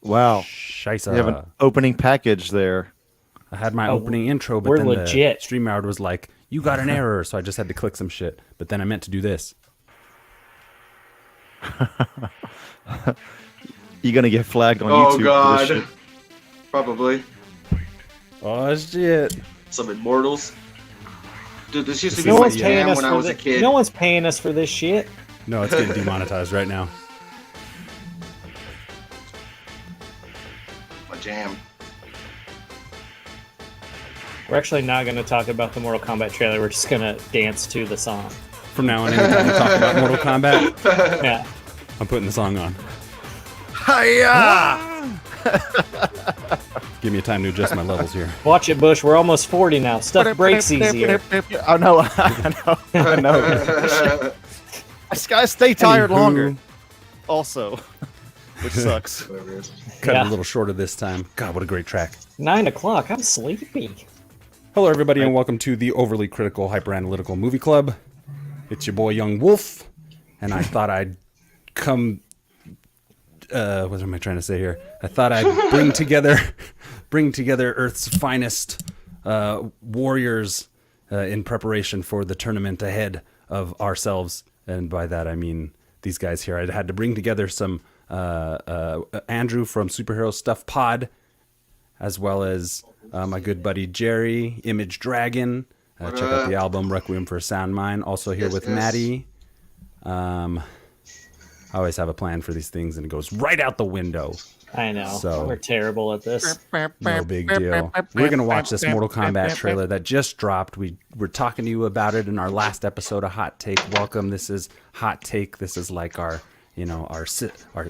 Wow. Scheisse. You have an opening package there. I had my opening intro, but we're then legit. the StreamYard was like, you got an error, so I just had to click some shit. But then I meant to do this. You gonna get flagged on Oh YouTube god. for this shit. Probably. Oh, shit. Some Immortals. Dude, this used to be No my one's paying jam us when I for was a this. kid. No one's paying us for this shit. No, it's getting demonetized right now. My jam. We're actually not going to talk about the Mortal Kombat trailer. We're just going to dance to the song. From now on, anytime we talk about Mortal Kombat, Yeah. I'm putting the song on. Hiya! Give me a time to adjust my levels here. Watch it, Bush. We're almost 40 now. Stuff breaks easier. I know. I know. I gotta stay tired Anywho. longer. Also, which sucks. Whatever it is. Cut it Yeah. a little shorter this time. God, what a great track. 9 o'clock. I'm sleepy. Hello, everybody, and welcome to the Overly Critical Hyper-Analytical Movie Club. It's your boy, Young Wolf, and I thought I'd come... what am I trying to say here? I thought I'd bring together Earth's finest warriors in preparation for the tournament ahead of ourselves, and by that I mean these guys here. I had to bring together some Andrew from Superhero Stuff Pod, as well as my good buddy Jerry, Image Dragon. Check out the album Requiem for a Sound Mind. Also here with Matty. I always have a plan for these things, and it goes right out the window. I know. So- We're terrible at this. No big deal. We're going to watch this Mortal Kombat trailer that just dropped. We were talking to you about it in our last episode of Hot Take. Welcome. This is Hot Take. This is like our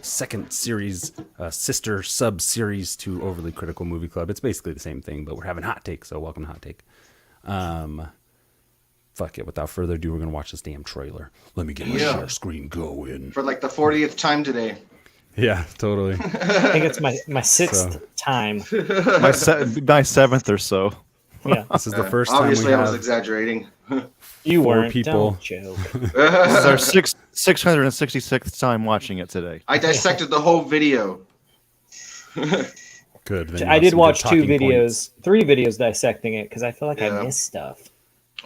second series, sister sub-series to Overly Critical Movie Club. It's basically the same thing, but we're having Hot Take, so welcome to Hot Take. Fuck it. Without further ado, we're going to watch this damn trailer. Let me get my share screen going. For like the 40th time today. Yeah, totally. I think it's my sixth time. My seventh or so. Yeah. This is the first time we Obviously, I was have exaggerating. You four weren't. people. Don't joke. This is our 666th time watching it today. I dissected the whole video. good. Then you I have did some watch good 2 talking videos, points. 3 videos dissecting it because I feel like Yeah. I missed stuff.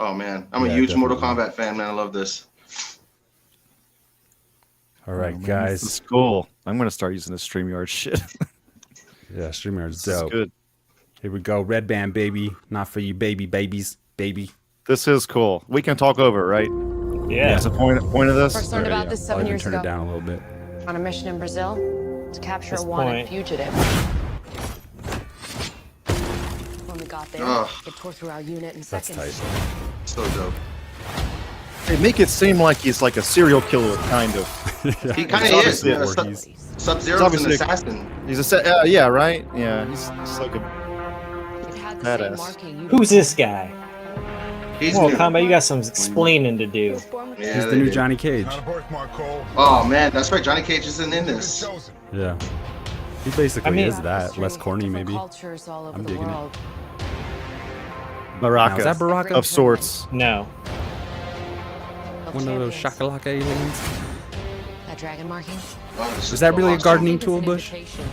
Oh man, I'm a Yeah, huge Mortal definitely. Kombat fan, man. I love this. All right, This guys. is cool. I'm gonna start using this StreamYard shit. Yeah, StreamYard's This is dope. good. Here we go. Red band, baby. Not for you, babies, baby. This is cool. We can talk over, it, right? Yeah. That's the point of this. First learned about this I'll 7 even years turn ago it down a little bit. on a mission in Brazil to capture This a wanted point. fugitive. When we got there, Ugh. it tore through our unit in That's seconds. tight. So dope. They make it seem like he's like a serial killer, kind of. He kind of is. obviously Yeah, a Voorhees. Sub-Zero's obviously an a- assassin. He's yeah, right? Yeah, he's like a. It had the Badass. same marking you Who's this guy? He's Mortal new. Kombat, you got some explaining to do. was born with Yeah, He's the they new did. Johnny Cage. Oh man, that's right. Johnny Cage isn't in this. Yeah. He basically I mean- is that. Less corny, Different maybe. cultures all over I'm the digging it. world. Baraka. Now, is that Baraka? Of sorts. No. One of those shakalaka aliens? That dragon marking. Oh, this Is that really a awesome. gardening It's an tool, Bush? invitation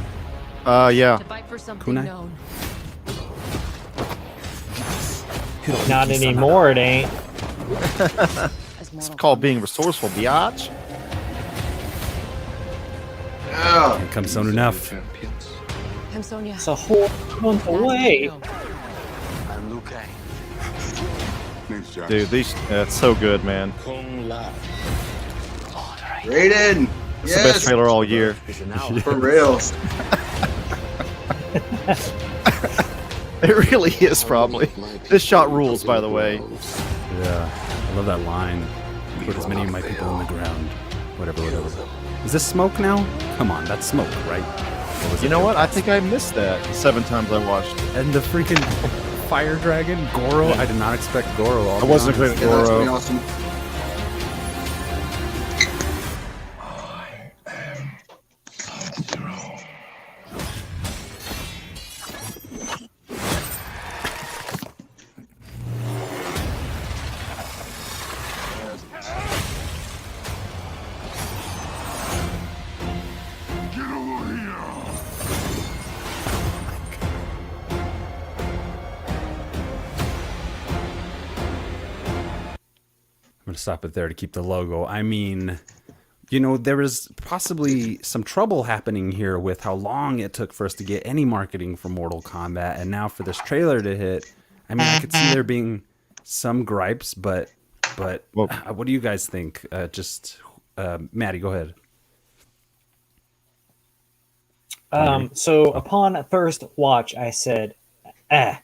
Yeah. to fight for something Kunai? known. Not anymore, it ain't. As It's Mortal called Kombat. being resourceful, biatch. Yeah. Here comes soon enough. I'm Sonya. It's a whole month away. Dude, it's so good, man. Raiden. It's the best Yes. trailer all year. For real. It really is, probably. This shot rules, by the way. Yeah. I love that line. Put as many of my people on the ground. Whatever. Is this smoke now? Come on, that's smoke, right? Or was You it know Joe what? I Pesci? think I missed that 7 times I watched it. And the freaking fire dragon, Goro. I did not expect Goro. I wasn't going good Yeah, that's pretty Goro. awesome. going to stop it there to keep the logo. I mean, you know, there was possibly some trouble happening here with how long it took for us to get any marketing for Mortal Kombat, and now for this trailer to hit. I mean, I could see there being some gripes, but what do you guys think? Matty, go ahead. So upon first watch, I said, I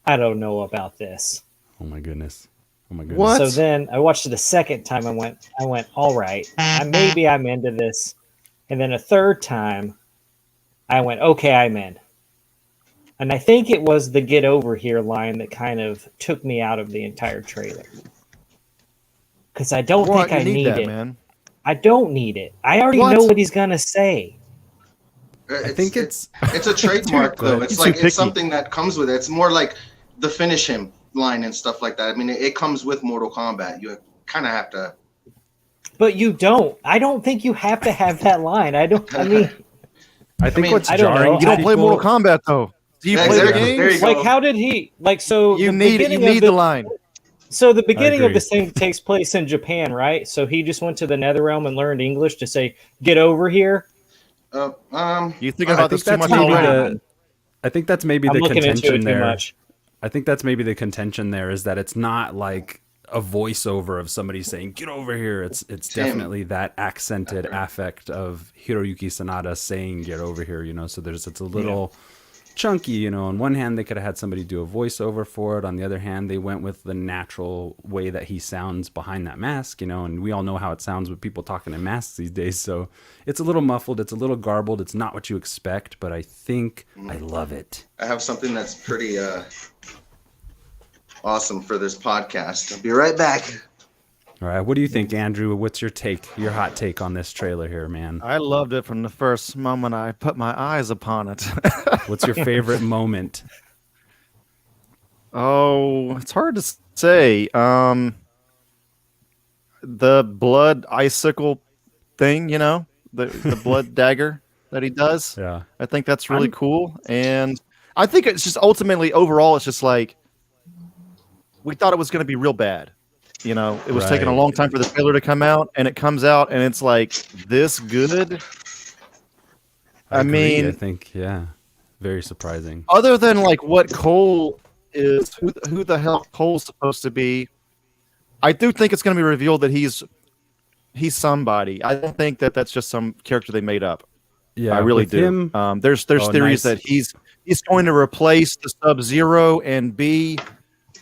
don't know about this. Oh my goodness. What? So then I watched it a second time. I went, all right, maybe I'm into this. And then a third time, I went, okay, I'm in. And I think it was the "get over here" line that kind of took me out of the entire trailer. Because I don't think I need it. Man. I don't need it. I already know what he's gonna say. I think it's a trademark though. It's He's like too picky. it's something that comes with it. It's more like the finish him line and stuff like that. I mean, it comes with Mortal Kombat. You kind of have to. But you don't. I don't think you have to have that line. I think what's I don't jarring. know. You don't play people- Mortal Kombat though. Do you Yeah, play exactly. the There game? you go. like, how did he like? So You the need it. You beginning of need the line. So the beginning of agree. this thing takes place in Japan, right? So he just went to the Netherrealm and learned English to say, "Get over here." You thinking I about think this too that's much maybe already? I think that's maybe I'm the looking into it contention too there. much. I think that's maybe the contention there is that it's not like a voiceover of somebody saying "get over here." It's definitely that accented affect of Hiroyuki Sanada saying "get over here." You know, so it's a little chunky. You know, on one hand they could have had somebody do a voiceover for it. On the other hand, they went with the natural way that he sounds behind that mask. You know, and we all know how it sounds with people talking in masks these days. So it's a little muffled. It's a little garbled. It's not what you expect, but I think I love it. I have something that's pretty awesome for this podcast. I'll be right back. All right, what do you think, Andrew? What's your hot take on this trailer here, man? I loved it from the first moment I put my eyes upon it. What's your favorite moment? Oh, it's hard to say. The blood icicle thing, you know, the blood dagger that he does. Yeah. I think that's really cool. And I think it's just ultimately overall, it's just like we thought it was going to be real bad. You know, it was taking a Right. long time for the trailer to come out, and it comes out, and it's like this good. I agree. mean, I think, yeah, very surprising. other than like what Cole is, who the hell Cole's supposed to be, I do think it's going to be revealed that he's somebody. I don't think that that's just some character they made up. Yeah, I really with do. him- There's Oh, theories nice. that he's going to replace the Sub-Zero and be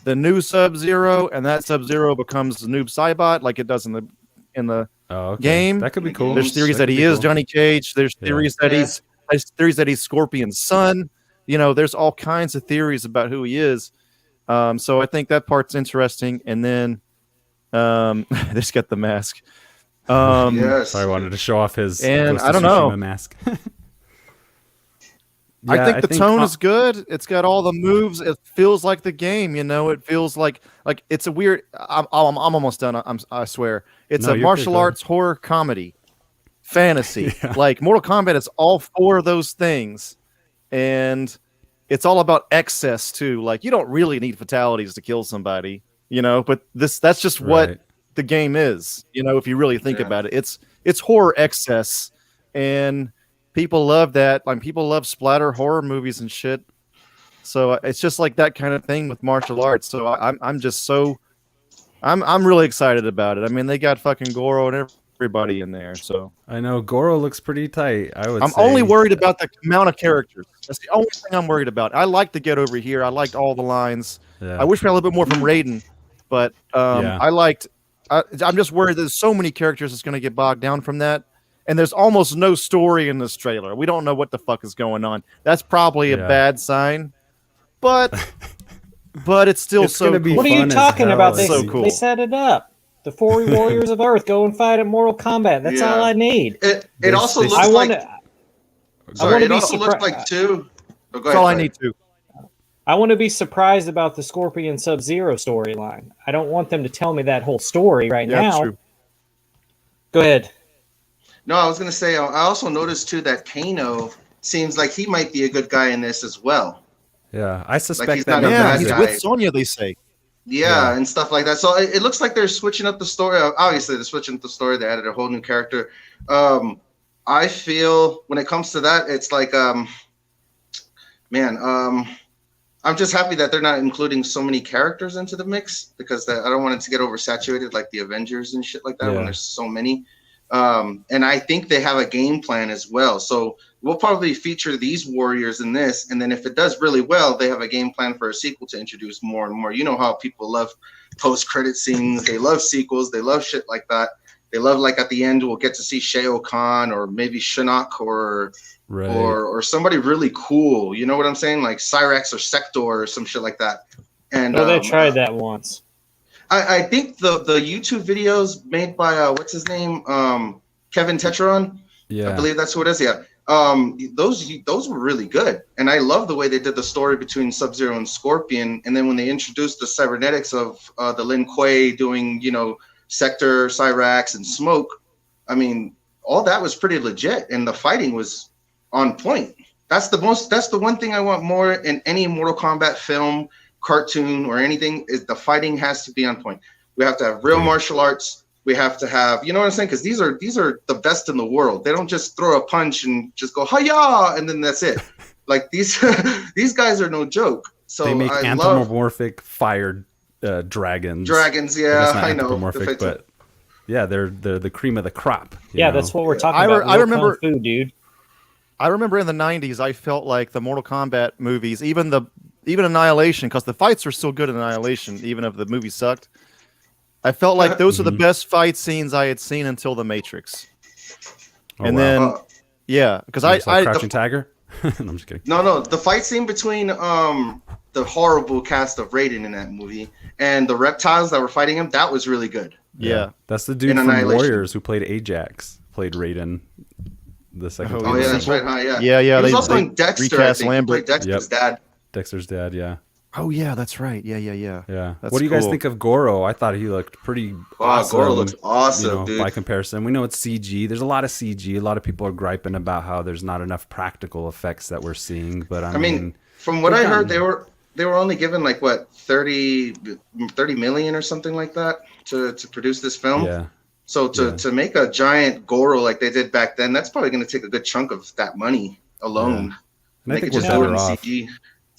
the new Sub-Zero, and that Sub-Zero becomes the noob Cybot like it does in the Oh, okay. game. That could be cool. There's theories That that could he be is cool. Johnny Cage. There's Yeah. theories that he's Scorpion's son. You know, there's all kinds of theories about who he is. So I think that part's interesting. And then they just got the mask. Yes. So I wanted to show off his And Ghost I of don't know. Tsushima mask. I Yeah, think the tone is good. It's got all the moves. It feels like the game. You know, it feels like it's a weird. I'm almost done. I swear. It's No, a you're martial good. arts horror comedy, fantasy. Yeah. Like Mortal Kombat is all four of those things, and it's all about excess too. Like you don't really need fatalities to kill somebody, you know. But that's just what Right. the game is. You know, if you really think Yeah. about it, it's horror excess, and people love that. Like people love splatter horror movies and shit. So it's just like that kind of thing with martial arts. So I'm just so I'm really excited about it. I mean, they got fucking Goro and everybody in there. So I know Goro looks pretty tight. I'm only worried about the amount of characters. That's the only thing I'm worried about. I like to get over here. I liked all the lines. Yeah. I wish we had a little bit more from Raiden, but Yeah. I'm just worried there's so many characters that's going to get bogged down from that. And there's almost no story in this trailer. We don't know what the fuck is going on. That's probably a Yeah. bad sign. But it's still It's so gonna be cool. What are you fun as talking hell. about? It's They, so cool. they set it up. The four warriors of Earth go and fight at Mortal Kombat. That's Yeah. all I need. It also This- looks I want like. to. Sorry, wanna it be also looks surpri- like two. Oh, go That's all I ahead, need to. I want to be surprised about the Scorpion Sub-Zero storyline. I don't want them to tell me that whole story right Yeah, now. true. Go ahead. No, I was gonna say. I also noticed too that Kano seems like he might be a good guy in this as well. Yeah, I suspect he's that. not a Yeah, bad he's guy. with Sonya, they say. Yeah, and stuff like that. So it looks like they're switching up the story. Obviously, they're switching up the story. They added a whole new character. I feel when it comes to that, it's like, man, I'm just happy that they're not including so many characters into the mix because I don't want it to get oversaturated like the Avengers and shit like that when there's so many. And I think they have a game plan as well. So we'll probably feature these warriors in this, and then if it does really well, they have a game plan for a sequel to introduce more and more. You know how people love post-credit scenes. They love sequels. They love shit like that. They love, like, at the end we'll get to see Shao Kahn or maybe Shinnok or somebody really cool. You know what I'm saying? Like Cyrax or Sector or some shit like that. And they tried that once. I think the YouTube videos made by what's his name, Kevin Tetron. Yeah, I believe that's who it is. Yeah, those were really good, and I love the way they did the story between Sub-Zero and Scorpion. And then when they introduced the cybernetics of the Lin Kuei doing, Sector, Cyrax, and Smoke, I mean, all that was pretty legit, and the fighting was on point. That's the one thing I want more in any Mortal Kombat film, cartoon, or anything, is the fighting has to be on point. We have to have real martial arts. We have to have, you know what I'm saying? Because these are the best in the world. They don't just throw a punch and just go hi-ya and then that's it. Like these guys are no joke. So they make I anthropomorphic fired dragons. Dragons, yeah, I know. Anthropomorphic, but yeah, they're the cream of the crop. Yeah, that's what we're talking about. I remember, Kung Fu, dude. I remember in the '90s, I felt like the Mortal Kombat movies, even Annihilation, because the fights were still good in Annihilation, even if the movie sucked. I felt like those are the best fight scenes I had seen until The Matrix. Then, because Crouching Tiger. No, I'm just kidding. No, the fight scene between the horrible cast of Raiden in that movie and the reptiles that were fighting him, that was really good. Yeah. That's the dude from Warriors who played Ajax, played Raiden. The second. Oh yeah, that's right. Huh? Yeah. He was also in Dexter. I think. Lambert. He played Dexter's dad. Dexter's dad. Yeah. Oh yeah, that's right. Yeah. What do you guys think of Goro? I thought he looked pretty awesome. Goro looks awesome, dude. By comparison, we know it's CG. There's a lot of CG. A lot of people are griping about how there's not enough practical effects that we're seeing. But I mean, from what I heard, they were only given like what 30 million or something like that to produce this film. Yeah. So to make a giant Goro like they did back then, that's probably going to take a good chunk of that money alone. Yeah. And I think we're better off. CG.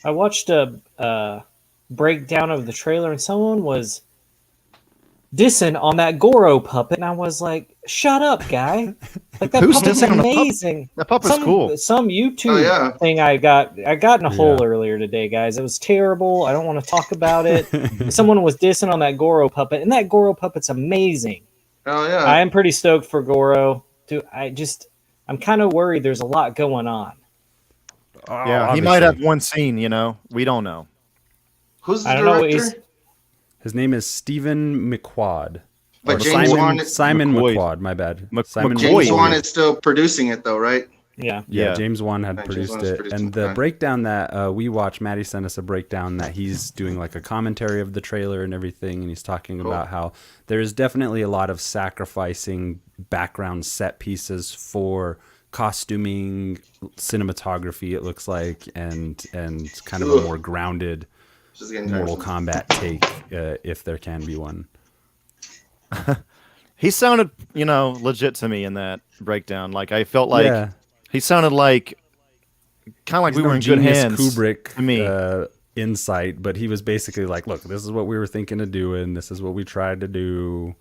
I watched a breakdown of the trailer, and someone was dissing on that Goro puppet, and I was like, "Shut up, guy! Like that puppet's amazing. That puppet's cool." Some YouTube thing I got in a hole earlier today, guys. It was terrible. I don't want to talk about it. Someone was dissing on that Goro puppet, and that Goro puppet's amazing. Oh yeah, I am pretty stoked for Goro. Dude, I'm kind of worried. There's a lot going on. Yeah, he might have one scene. We don't know. Who's the director? His name is Stephen McQuad. But Simon McQuad. My bad. James Wan is still producing it, though, right? Yeah. James Wan had produced it, and the breakdown that we watched, Matty sent us a breakdown that he's doing like a commentary of the trailer and everything, and he's talking about how there is definitely a lot of sacrificing background set pieces for costuming, cinematography, it looks like, and kind of a more grounded Mortal Kombat take, if there can be one. He sounded, legit to me in that breakdown. Like I felt like he sounded like kind of like we were in good hands. Kubrick to me. Insight, but he was basically like, "Look, this is what we were thinking of doing. This is what we tried to do."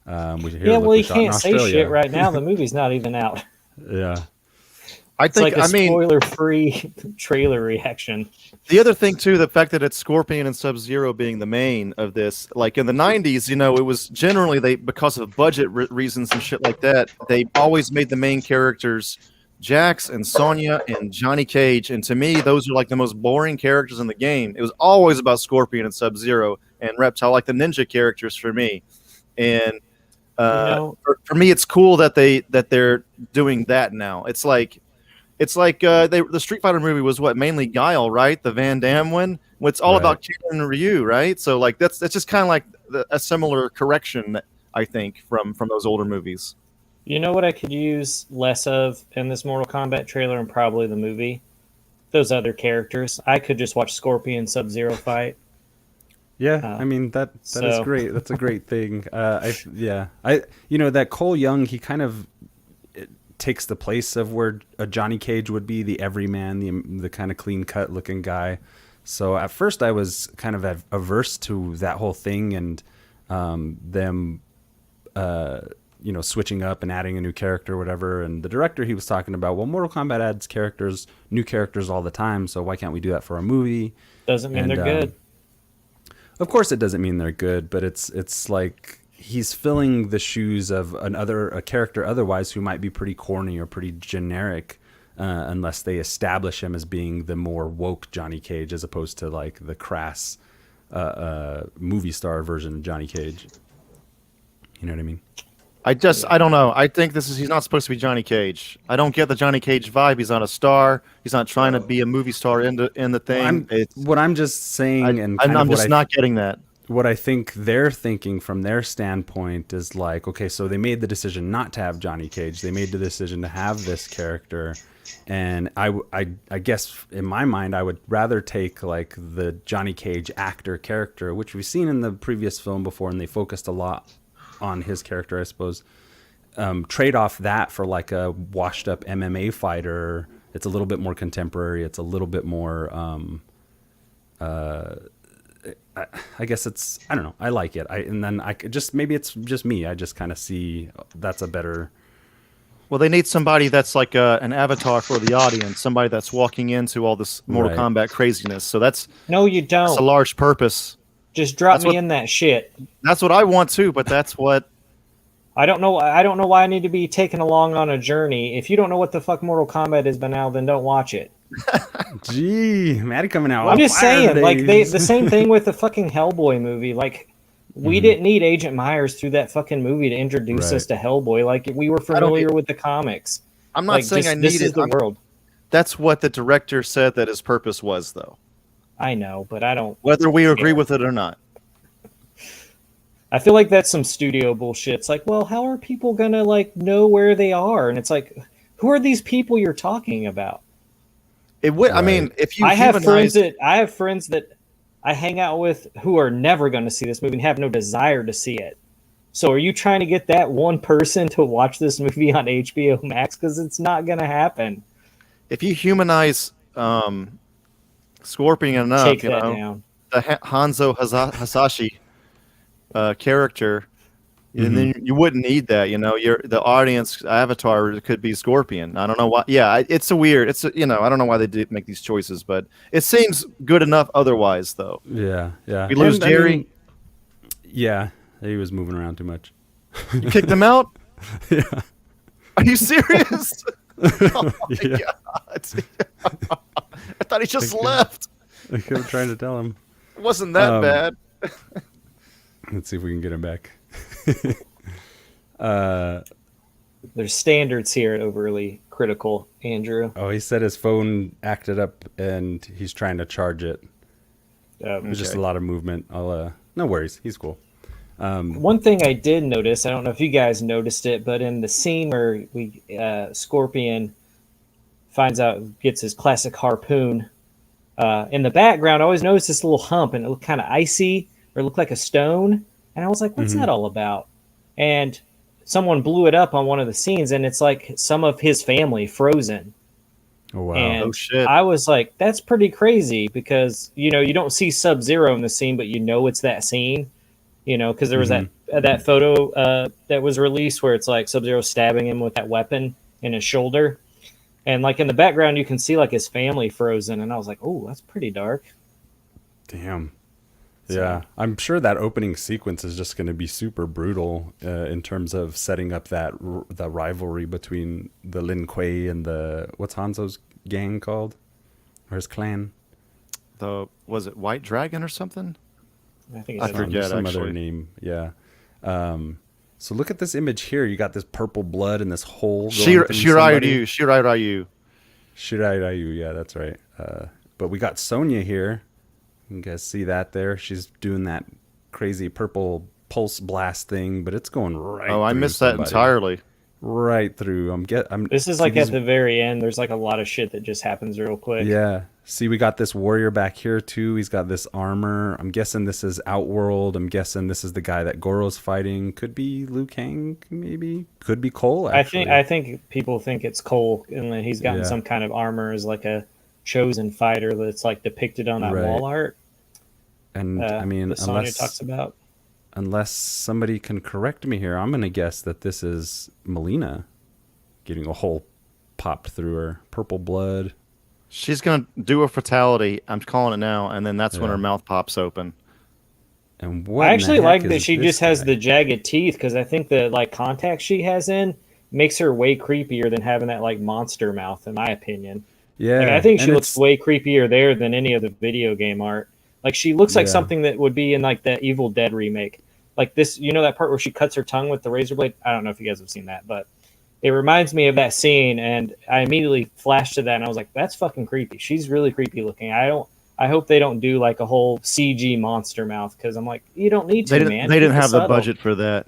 You can't say shit right now. The movie's not even out. Yeah. It's like a spoiler-free trailer reaction. The other thing, too, the fact that it's Scorpion and Sub-Zero being the main of this, like in the 90s, it was generally, because of budget reasons and shit like that, they always made the main characters Jax and Sonya and Johnny Cage. And to me, those are like the most boring characters in the game. It was always about Scorpion and Sub-Zero and Reptile, like the ninja characters for me. And for me, it's cool that they're doing that now. It's like the Street Fighter movie was mainly Guile, right? The Van Damme one. It's all about Ken and Ryu, right? So like that's just kind of like a similar correction, I think, from those older movies. You know what I could use less of in this Mortal Kombat trailer and probably the movie? Those other characters. I could just watch Scorpion Sub-Zero fight. Yeah, I mean that is so- great. That's a great thing. That Cole Young, he kind of takes the place of where a Johnny Cage would be, the everyman, the kind of clean cut looking guy. So at first I was kind of averse to that whole thing and them switching up and adding a new character or whatever. And the director, he was talking about, well, Mortal Kombat adds new characters all the time, so why can't we do that for a movie? Doesn't mean they're good. Of course it doesn't mean they're good, but it's like he's filling the shoes of a character otherwise who might be pretty corny or pretty generic, unless they establish him as being the more woke Johnny Cage as opposed to like the crass movie star version of Johnny Cage. You know what I mean? I don't know. I think he's not supposed to be Johnny Cage. I don't get the Johnny Cage vibe. He's not a star. He's not trying to be a movie star in the thing. I'm just saying, I'm just not getting that. What I think they're thinking from their standpoint is like, okay, so they made the decision not to have Johnny Cage. They made the decision to have this character. And I guess in my mind, I would rather take like the Johnny Cage actor character, which we've seen in the previous film before, and they focused a lot on his character, I suppose. Trade off that for like a washed up MMA fighter. It's a little bit more contemporary. It's a little bit more, I guess I don't know. I like it. Maybe it's just me. I just kind of see that's a better. Well, they need somebody that's like an avatar for the audience, somebody that's walking into all this Mortal Kombat craziness. So No, you don't. that's a large purpose. Just drop me in that shit. That's what I want too, but that's what. I don't know why I need to be taken along on a journey. If you don't know what the fuck Mortal Kombat is by now, then don't watch it. Gee, Matty coming out. I'm just saying, like days. the same thing with the fucking Hellboy movie. Like we didn't need Agent Myers through that fucking movie to introduce us to Hellboy. Like we were familiar with the comics. I'm not saying I this needed is the world. That's what the director said that his purpose was, though. I know, but I don't. Whether we agree with it or not. I feel like that's some studio bullshit. It's like, well, how are people gonna like know where they are? And it's like, who are these people you're talking about? It would. I mean, if you I have friends that I hang out with who are never going to see this movie and have no desire to see it. So are you trying to get that one person to watch this movie on HBO Max? Because it's not going to happen. If you humanize Scorpion enough, Take that down. The Hanzo Hasashi character, and then you wouldn't need that. The audience avatar could be Scorpion. I don't know why. Yeah, it's a weird. I don't know why they did make these choices, but it seems good enough otherwise, though. Yeah. We lose Jerry. Yeah, he was moving around too much. You kicked him out? Yeah. Are you serious? Oh my god! I thought he just left. I kept trying to tell him. It wasn't that bad. Let's see if we can get him back. There's standards here at Overly Critical, Andrew. Oh, he said his phone acted up and he's trying to charge it. There's just a lot of movement. No worries. He's cool. One thing I did notice, I don't know if you guys noticed it, but in the scene where Scorpion gets his classic harpoon, in the background, I always noticed this little hump, and it looked kind of icy, or it looked like a stone. And I was like, what's that all about? And someone blew it up on one of the scenes, and it's like some of his family frozen. Oh, wow. And oh, shit. I was like, that's pretty crazy because, you don't see Sub-Zero in the scene, but it's that scene, because there was that photo that was released where it's like Sub-Zero stabbing him with that weapon in his shoulder. And like in the background, you can see like his family frozen. And I was like, oh, that's pretty dark. Damn. Yeah, I'm sure that opening sequence is just going to be super brutal in terms of setting up the rivalry between the Lin Kuei and what's Hanzo's gang called, or his clan? Was it White Dragon or something? I forget some actually. other name. Yeah. So look at this image here. You got this purple blood and this hole. Shiraiyu. Shiraiyu. Yeah, that's right. But we got Sonya here. You guys see that there? She's doing that crazy purple pulse blast thing, but it's going right. Oh, I missed that entirely. Right through. This is like at the very end. There's like a lot of shit that just happens real quick. Yeah, See, we got this warrior back here too. He's got this armor. I'm guessing this is Outworld. I'm guessing this is the guy that Goro's fighting. Could be Liu Kang, maybe. Could be Cole. Actually. I think people think it's Cole, and then he's gotten some kind of armor as like a chosen fighter that's like depicted on that wall art. And I mean, that Sonya talks about. Unless somebody can correct me here, I'm gonna guess that this is Melina getting a hole popped through her, purple blood. She's gonna do a fatality. I'm calling it now, and then that's when her mouth pops open. And what? I actually like that she just has the jagged teeth, because I think the like contacts she has in makes her way creepier than having that like monster mouth, in my opinion. Yeah, like, I think she looks way creepier there than any of the video game art. Like she looks like something that would be in like the Evil Dead remake. Like this, you know, that part where she cuts her tongue with the razor blade. I don't know if you guys have seen that, but it reminds me of that scene, and I immediately flashed to that, and I was like, "That's fucking creepy." She's really creepy looking. I hope they don't do like a whole CG monster mouth, because I'm like, you don't need to, man. They didn't have the budget for that.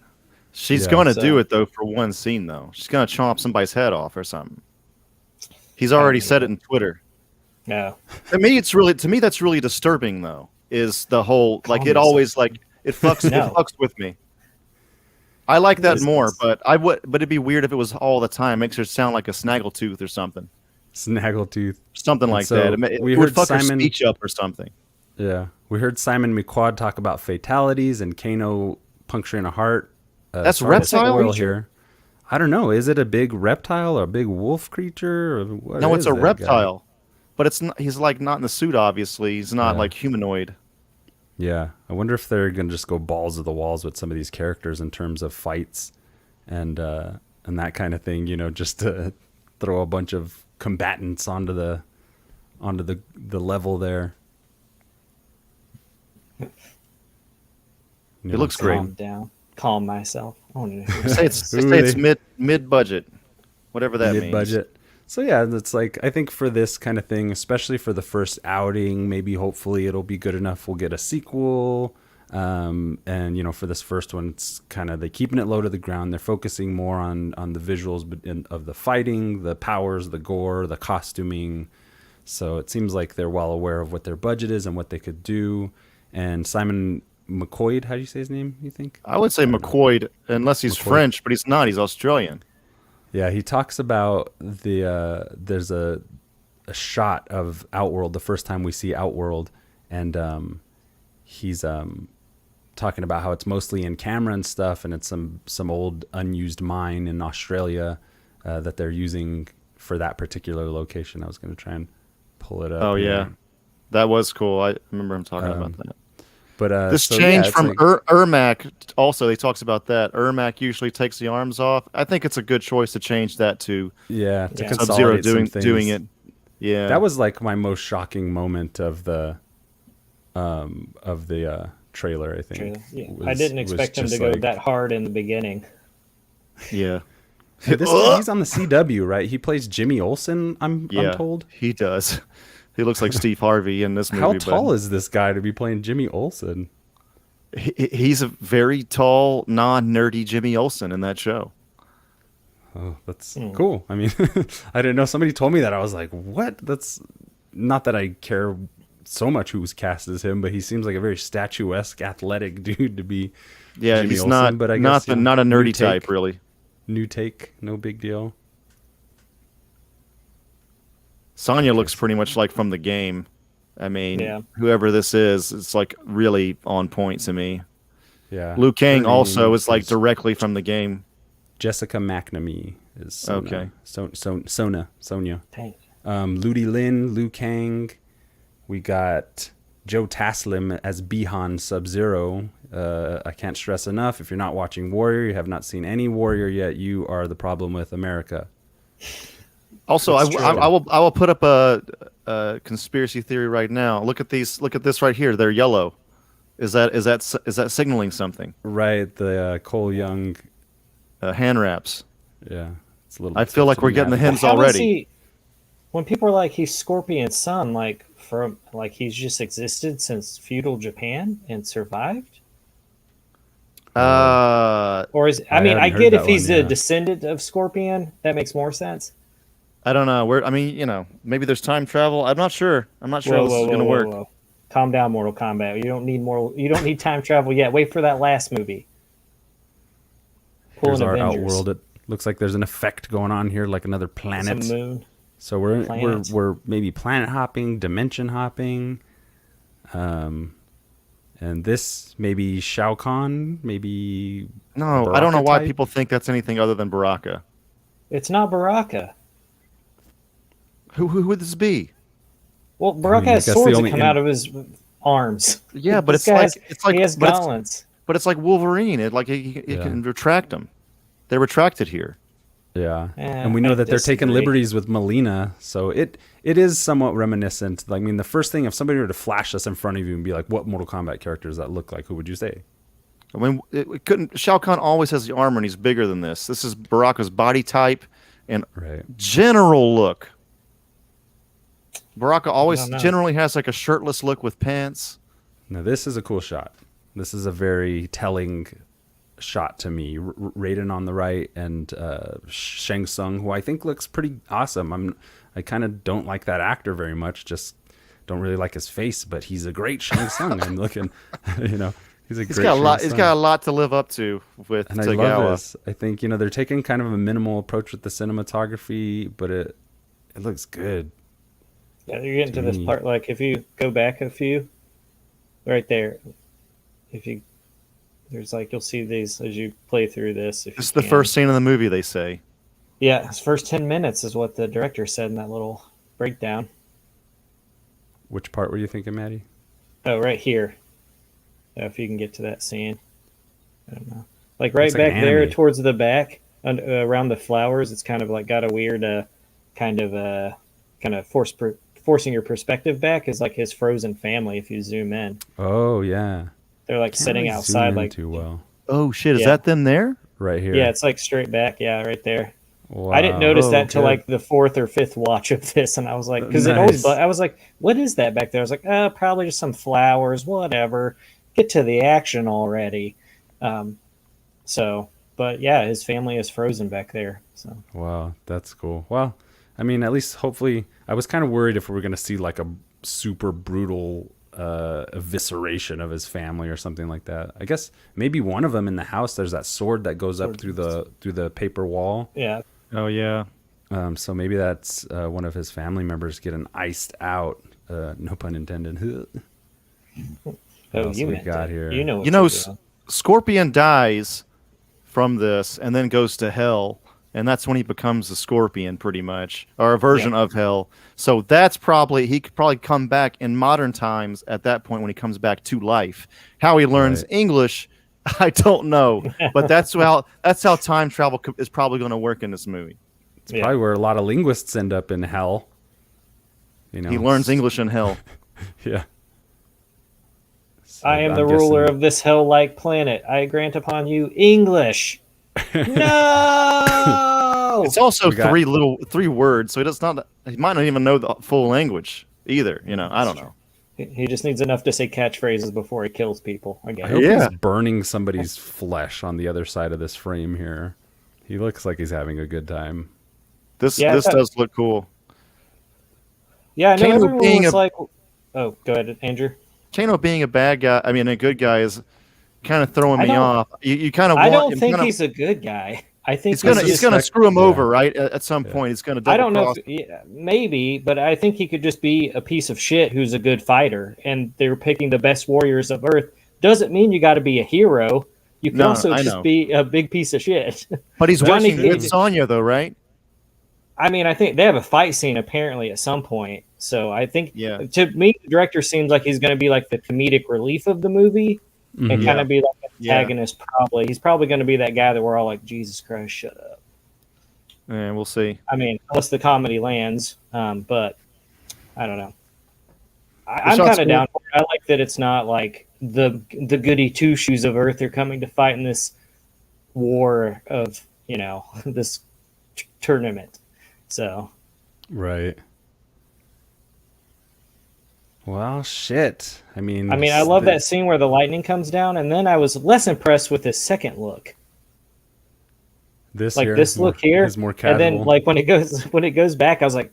She's going to do it though for one scene though. She's going to chomp somebody's head off or something. He's already said it in Twitter. No. To me, that's really disturbing though. Is the whole like it always like it fucks it fucks with me. I like that more, but it'd be weird if it was all the time. It makes her sound like a snaggletooth or something. Snaggletooth. Something like that. It would fuck her speech up or something. Yeah. We heard Simon McQuad talk about fatalities and Kano puncturing a heart. That's reptile here. I don't know. Is it a big reptile or a big wolf creature? Or what no, it's a reptile. Guy? But it's not, he's like not in the suit, obviously. He's not like humanoid. Yeah, I wonder if they're gonna just go balls to the walls with some of these characters in terms of fights and that kind of thing. You know, just to throw a bunch of combatants onto the level there. It looks great. Calm down. Calm myself. I want to say it's mid budget, whatever that means. Mid budget. So yeah, it's like, I think for this kind of thing, especially for the first outing, maybe hopefully it'll be good enough. We'll get a sequel. And you know, for this first one, it's kind of, they're keeping it low to the ground. They're focusing more on the visuals of the fighting, the powers, the gore, the costuming. So it seems like they're well aware of what their budget is and what they could do. And Simon McQuoid, how do you say his name, you think? I would say McQuoid, unless he's French, but he's not. He's Australian. Yeah, he talks about there's a shot of Outworld, the first time we see Outworld, and he's talking about how it's mostly in camera and stuff, and it's some old unused mine in Australia that they're using for that particular location. I was going to try and pull it up. Oh yeah, that was cool. I remember him talking about that. But this change from Ermac, also he talks about that. Ermac usually takes the arms off. I think it's a good choice to change that to Sub-Zero doing it. Yeah, that was like my most shocking moment of the trailer. I think. Yeah. I didn't expect him to go that hard in the beginning. Yeah. He's on the CW, right? He plays Jimmy Olsen. I'm told he does. He looks like Steve Harvey in this movie. How tall is this guy to be playing Jimmy Olsen? He's a very tall, non-nerdy Jimmy Olsen in that show. Oh, that's cool. I mean, I didn't know. Somebody told me that. I was like, what? That's not that I care so much who's cast as him, but he seems like a very statuesque, athletic dude to be Jimmy he's Olsen. Not, but I guess, not a nerdy type, really. New take, no big deal. Sonya looks pretty much like from the game. I mean, whoever this is, it's like really on point to me. Yeah. Liu Kang also is like directly from the game. Jessica McNamee is Sona. Okay. Sonya. Ludi Lin, Liu Kang. We got Joe Taslim as Bihan Sub-Zero. I can't stress enough, if you're not watching Warrior, you have not seen any Warrior yet, you are the problem with America. Also, I will put up a conspiracy theory right now. Look at these. Look at this right here. They're yellow. Is that signaling something? Right. The Cole Young hand wraps. Yeah, it's a little. I feel like we're getting the hints already. When people are like he's Scorpion's son, like he's just existed since feudal Japan and survived. Or is I get if he's a descendant of Scorpion, that makes more sense. I don't know. I mean, maybe there's time travel. I'm not sure. I'm not sure how this is going to work. Whoa. Calm down, Mortal Kombat. You don't need time travel yet. Wait for that last movie. Here's our Avengers. outworld. It looks like there's an effect going on here, like another planet. Some moon. So we're maybe planet hopping, dimension hopping, and this maybe Shao Kahn, maybe. No, Baraka I don't know why type? people think that's anything other than Baraka. It's not Baraka. Who would this be? Well, Baraka has that's the swords that only come out of his arms. Yeah, but This it's like he has but it's- gauntlets. But it's like Wolverine. He can retract them. They're retracted here. Yeah, Eh, and we know I that they're taking disagree. liberties with Melina, so it is somewhat reminiscent. Like, I mean, the first thing, if somebody were to flash us in front of you and be like, "What Mortal Kombat character does that look like?" Who would you say? I mean, it couldn't. Shao Kahn always has the armor, and he's bigger than this. This is Baraka's body type and Right. general look. Baraka always don't know. generally has like a shirtless look with pants. Now this is a cool shot. This is a very telling shot to me. Raiden on the right and Shang Tsung, who I think looks pretty awesome. I kind of don't like that actor very much. Just don't really like his face, but he's a great Shang Tsung. I'm looking, he's He's got a lot. He's got a lot to live up to with And I Tagawa. love this. I think they're taking kind of a minimal approach with the cinematography, but it looks good. Yeah, you're getting to this me. part. Like, if you go back a few, right there, there's like, you'll see these as you play through this. If This is you the can. first scene of the movie, they say. Yeah, his first 10 minutes is what the director said in that little breakdown. Which part were you thinking, Matty? Oh, right here. If you can get to that scene. I don't know. Like right Looks like back there anime. towards the back, around the flowers, it's kind of like got a weird kind of forcing your perspective back is like his frozen family if you zoom in. Oh yeah. They're like Can't sitting really zoom outside in like too well. Oh shit! Is Yeah. that them there? Right here. yeah, it's like straight back, yeah, right there. Wow. I didn't notice Oh, that till good. like the fourth or fifth watch of this, and I was like, because it always, Nice. I was like, what is that back there? I was like, probably just some flowers, whatever. Get to the action already. But yeah, his family is frozen back there. So Wow, that's cool. Well, I mean, at least hopefully, I was kind of worried if we were going to see like a super brutal evisceration of his family or something like that. I guess maybe one of them in the house. There's that sword that goes up through the paper wall. yeah, Oh yeah. So maybe that's one of his family members getting iced out. No pun intended. What else you we meant got it. here? You know, what You know, you're doing. Scorpion dies from this and then goes to hell, and that's when he becomes the Scorpion, pretty much, or a version of hell. So that's he could probably come back in modern times at that point when he comes back to life. How he learns Right. English, I don't know, but that's how time travel is probably going to work in this movie. It's probably where a lot of linguists end up in hell. You know, He learns English in hell. Yeah. So I am I'm the ruler guessing- of this hell-like planet. I grant upon you English. No. It's also We got- three words, so he might not even know the full language either. I don't know. He just needs enough to say catchphrases before he kills people. I Again, hope Yeah. he's burning somebody's flesh on the other side of this frame here. He looks like he's having a good time. This Yeah, this that- does look cool. yeah, I know Kano everyone being was a- like, "Oh, go ahead, Andrew." Kano being a good guy is kind of throwing I me don't- off. You kind of I want. don't think he's a good guy. I think He's gonna screw him Yeah. over, right? At some point, he's gonna. I don't know. double-cross. Yeah, maybe, but I think he could just be a piece of shit who's a good fighter, and they're picking the best warriors of Earth. Doesn't mean you got to be a hero. You can No, also I just know. be a big piece of shit. But he's Johnny working with Cage- Sonya, though, right? I mean, I think they have a fight scene apparently at some point. So I think, Yeah. to me, the director seems like he's going to be like the comedic relief of the movie and Mhm. kind of be like an Yeah. antagonist. Probably he's probably going to be that guy that we're all like, Jesus Christ, shut up. Yeah, we'll see. I mean, unless the comedy lands, but I don't know. I'm shot's kind of cool. down for it. I like that it's not like the goody two shoes of Earth are coming to fight in this war of this tournament. So Right. Well, shit. I mean, I love that scene where the lightning comes down, and then I was less impressed with his second look. This like here, this look here, is more and casual. then like when it goes back, I was like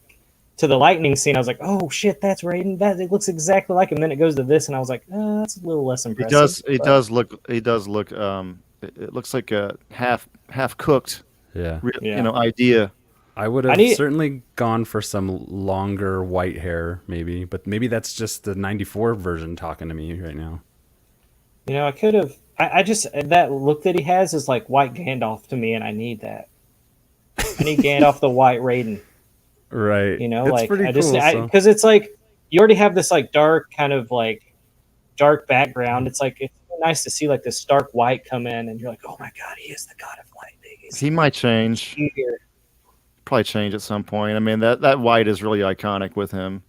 to the lightning scene. I was like, oh shit, that's Raiden. That it looks exactly like him. Then it goes to this, and I was like, that's a little less He impressive. does. He but- does look. He does look. It looks like a half cooked. Yeah. Yeah. You know, idea. I would have certainly gone for some longer white hair, maybe, but maybe that's just the '94 version talking to me right now. You know, I could have. I just that look that he has is like white Gandalf to me, and I need that. I need Gandalf the white Raiden. Right. You know, it's like pretty I just cool. because it's like you already have this like dark kind of like dark background. It's like it's nice to see like this stark white come in, and you're like, oh my god, he is the god of light. He might change. Here. Probably change at some point. I mean, that white is really iconic with him.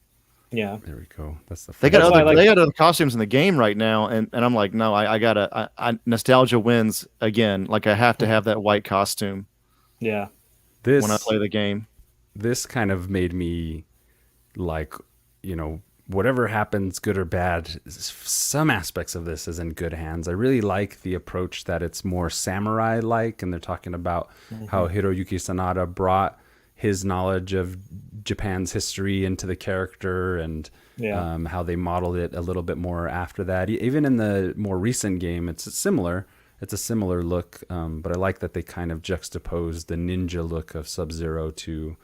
Yeah. There we go. That's the. They got That's why other they got other costumes in the game right now, and I'm like, no, I gotta. Nostalgia wins again. Like I have to have that white costume Yeah. This when I play the game. This kind of made me like, you know, whatever happens, good or bad, some aspects of this is in good hands. I really like the approach that it's more samurai-like, and they're talking about how Hiroyuki Sanada brought his knowledge of Japan's history into the character, and how they modeled it a little bit more after that. Even in the more recent game, it's similar. It's a similar look, but I like that they kind of juxtaposed the ninja look of Sub-Zero to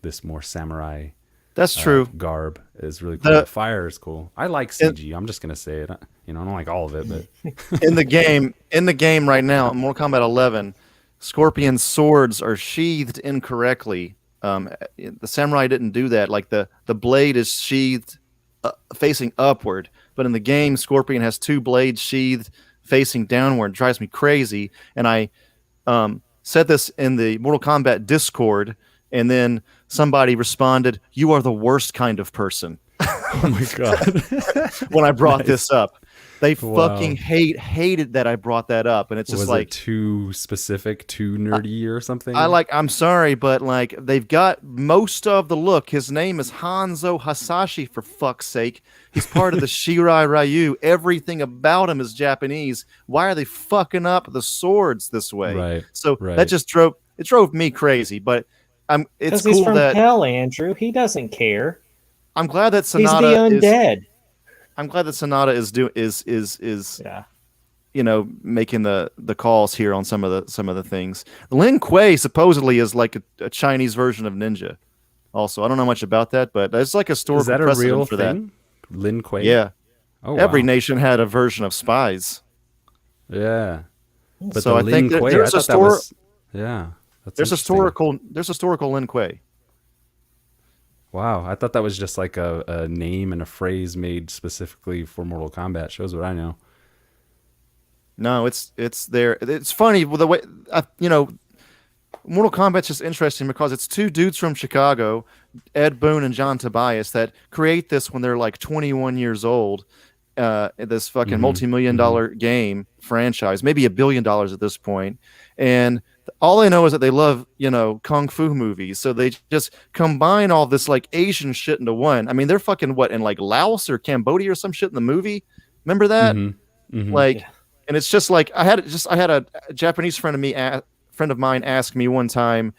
this more samurai. That's true. Garb is really cool. The fire is cool. I like CG. I'm just gonna say it. You know, I don't like all of it, but in the game right now, Mortal Kombat 11, Scorpion's swords are sheathed incorrectly. The samurai didn't do that. Like the blade is sheathed facing upward, but in the game, Scorpion has two blades sheathed facing downward. It drives me crazy. And I said this in the Mortal Kombat Discord, and then somebody responded, "You are the worst kind of person." oh my god! When I brought this up, they fucking hated that I brought that up, and it's just was like it too specific, too nerdy, or something. I'm sorry, but like they've got most of the look. His name is Hanzo Hasashi, for fuck's sake. He's part of the Shirai Ryu. Everything about him is Japanese. Why are they fucking up the swords this way? Right. So that just drove me crazy. But it's cool he's from that hell, Andrew. He doesn't care. I'm glad that He's Sonata the undead. I'm glad that Sonata is you know, making the calls here on some of the things. Lin Kuei supposedly is like a Chinese version of Ninja. Also, I don't know much about that, but it's like a historical Is that a precedent real for thing? Lin Kuei? Yeah. Oh, Every wow. nation had a version of spies. Yeah. But So the I think Lin Kuei, there's I a thought that was, yeah. That's There's interesting. historical Lin Kuei. Wow, I thought that was just like a name and a phrase made specifically for Mortal Kombat. Shows what I know. No, it's there. It's funny the way Mortal Kombat's just interesting because it's two dudes from Chicago, Ed Boon and John Tobias, that create this when they're like 21 years old. This fucking multi-million-dollar game franchise, maybe $1 billion at this point, and all I know is that they love, kung fu movies. So they just combine all this like Asian shit into one. I mean, they're fucking in like Laos or Cambodia or some shit in the movie. Remember that? And it's just like I had a Japanese friend of mine ask me one time,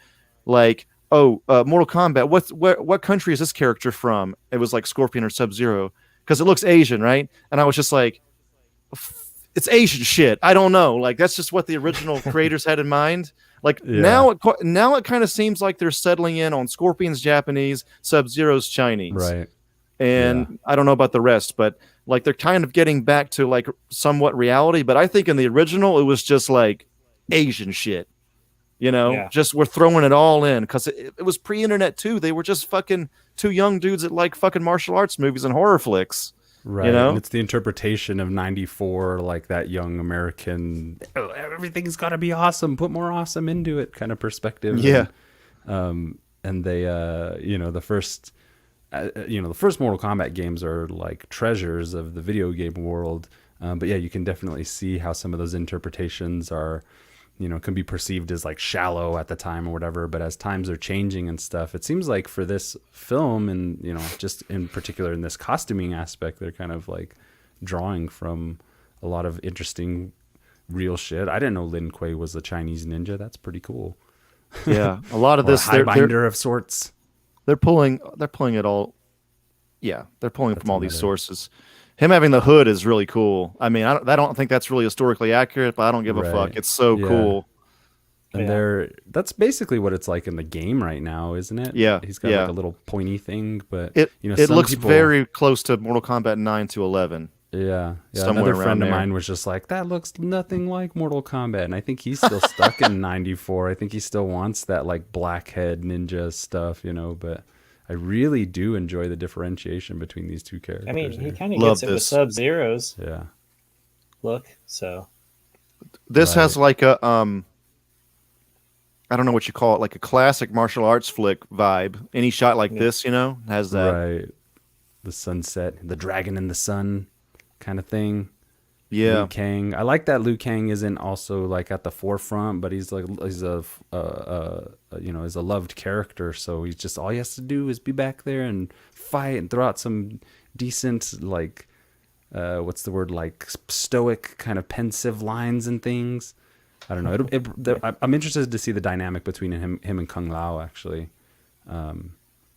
like, Mortal Kombat, what country is this character from? It was like Scorpion or Sub-Zero because it looks Asian, right? And I was just like, it's Asian shit. I don't know. Like that's just what the original creators had in mind. Like now it kind of seems like they're settling in on Scorpion's Japanese, Sub-Zero's Chinese. Right. And I don't know about the rest, but like they're kind of getting back to like somewhat reality. But I think in the original it was just like Asian shit. Just we're throwing it all in because it was pre-internet too. They were just fucking two young dudes that like fucking martial arts movies and horror flicks. Right. And it's the interpretation of 94, like that young American, everything's got to be awesome, put more awesome into it kind of perspective. Yeah. And they, the first Mortal Kombat games are like treasures of the video game world. But yeah, you can definitely see how some of those interpretations are, can be perceived as like shallow at the time or whatever. But as times are changing and stuff, it seems like for this film and, just in particular in this costuming aspect, they're kind of like drawing from a lot of interesting real shit. I didn't know Lin Kuei was a Chinese ninja. That's pretty cool. Yeah, a lot of Or a this high they're binder of sorts. they're pulling it all. Yeah, they're pulling That's from all these another- sources. Him having the hood is really cool. I mean, I don't think that's really historically accurate, but I don't give a Right. fuck. It's so Yeah. cool. And that's basically what it's like in the game right now, isn't it? Yeah, He's got yeah. like a little pointy thing, but It you know, it some looks people, very close to Mortal Kombat 9 to 11. yeah. somewhere Another around friend of there. mine was just like, that looks nothing like Mortal Kombat, and I think he's still stuck in '94. I think he still wants that like blackhead ninja stuff, you know. But I really do enjoy the differentiation between these two characters. I mean, he here. kind of Love gets it with this. Sub-Zero's Yeah. look. So This has Right. like a I don't know what you call it, like a classic martial arts flick vibe. Any shot like this, you know, has that. Right. The sunset, the dragon in the sun kind of thing. Yeah. Liu Kang. I like that Liu Kang isn't also like at the forefront, but he's a you know, is a loved character. So he's just, all he has to do is be back there and fight and throw out some decent, like, what's the word, like stoic kind of pensive lines and things. I don't know. I'm interested to see the dynamic between him and Kung Lao, actually.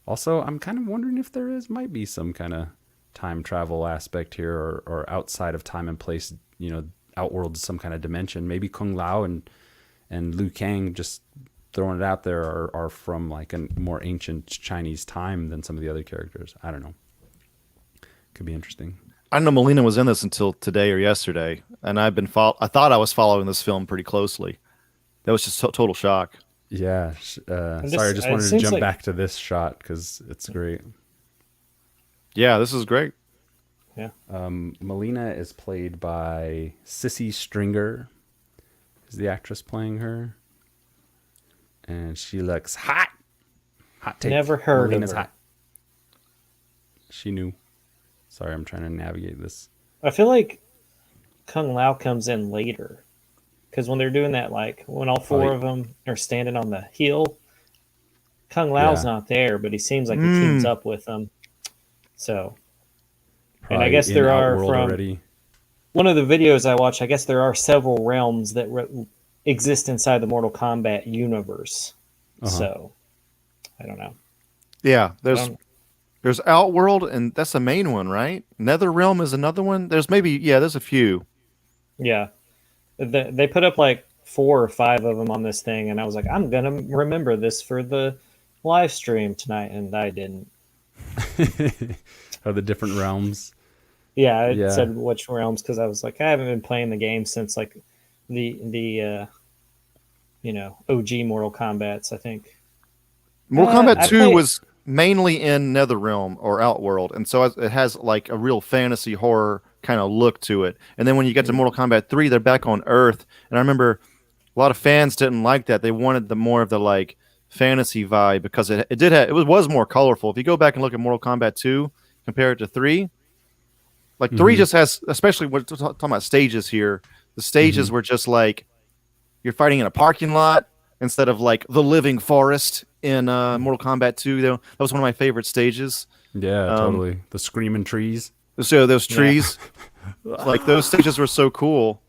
Also, I'm kind of wondering if might be some kind of time travel aspect here, or outside of time and place, you know, outworld some kind of dimension. Maybe Kung Lao and Liu Kang, just throwing it out there, are from like a more ancient Chinese time than some of the other characters. I don't know. Could be interesting. I didn't know Melina was in this until today or yesterday, and I thought I was following this film pretty closely. That was just total shock. Yeah. this- Sorry, I just it wanted to seems jump like- back to this shot because it's great. Yeah, this is great. Melina is played by Sissy Stringer, is the actress playing her, and she looks hot. Hot take. Never heard of Melina's her. hot. She knew. Sorry, I'm trying to navigate this. I feel like Kung Lao comes in later, because when they're doing that, like when all four of them are standing on the hill, Kung Lao's Yeah. not there, but he seems like he teams up with them. So, and I Probably guess in there are Outworld from already. one of the videos I watched. I guess there are several realms that exist inside the Mortal Kombat universe. So, I don't know. Yeah, there's Um, there's Outworld, and that's the main one, right? Netherrealm is another one. There's there's a few. Yeah, they put up like 4 or 5 of them on this thing, and I was like, I'm gonna remember this for the live stream tonight, and I didn't. Of the different realms. Yeah, it Yeah. said which realms, because I was like, I haven't been playing the game since like the you know, OG Mortal Kombats, I think. Mortal I Kombat 2 played- was mainly in Netherrealm or Outworld, and so it has like a real fantasy horror kind of look to it. And then when you get to Mortal Kombat 3, they're back on Earth, and I remember a lot of fans didn't like that. They wanted the more of the like fantasy vibe, because it was more colorful. If you go back and look at Mortal Kombat 2, compare it to 3, like 3 just has, especially when we're talking about stages here, the stages were just like you're fighting in a parking lot instead of like the living forest in Mortal Kombat 2. That was one of my favorite stages. Yeah, totally. The screaming trees. So those trees, like those stages were so cool.